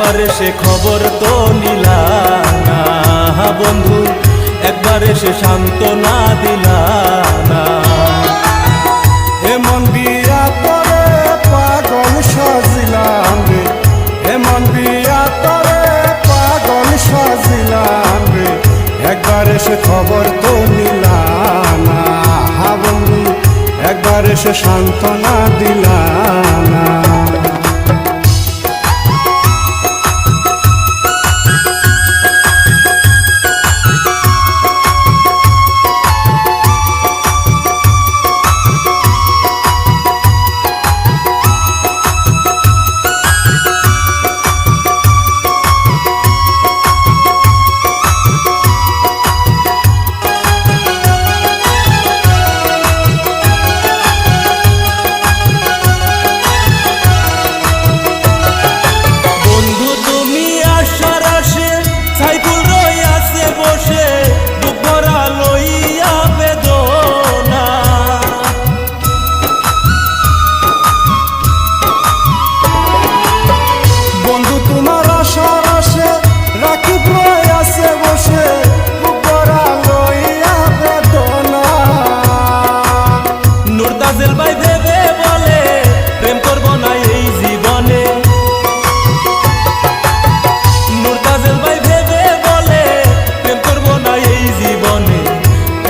একবার এসে খবর তো নিলা না বন্ধু, একবার এসে সান্ত্বনা দিলা না। হে মন দিয়া তরে পাগল সাজিলাম রে, হে মন দিয়া তরে পাগল সাজিলাম রে, একবার এসে খবর তো নিলা না বন্ধু, একবার এসে সান্ত্বনা দিলা না।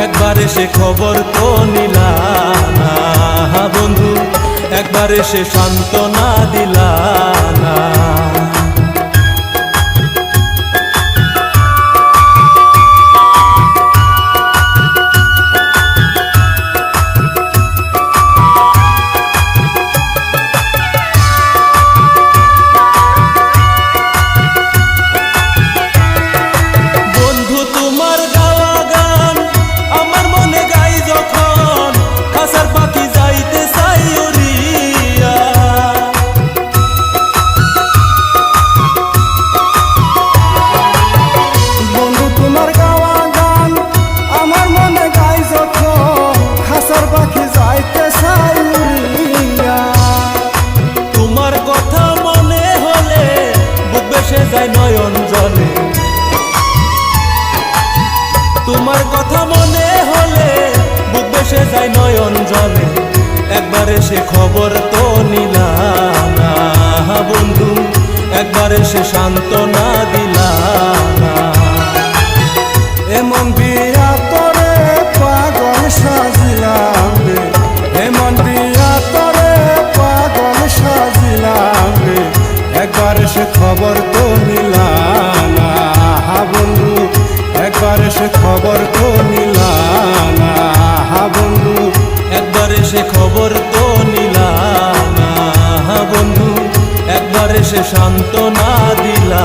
একবার এসে খবর তো নিলা না বন্ধু, একবার এসে সান্ত্বনা দিলা না। নয়ন জলে তোমার কথা মনে হলে বুক ভেসে যায় নয়ন জলে, একবার এসে খবর তো নিলা না বন্ধু, একবার এসে সান্ত্বনা দিলা না। এমন দিয়া তরে পাগল সাজিলাম রে, এমন দিয়া তরে পাগল সাজিলাম রে, একবার এসে খবর তো নিলা না বন্ধু, একবার এসে খবর তো নিলা না বন্ধু, একবার এসে খবর তো নিলা না বন্ধু, একবার এসে সান্ত্বনা দিলা।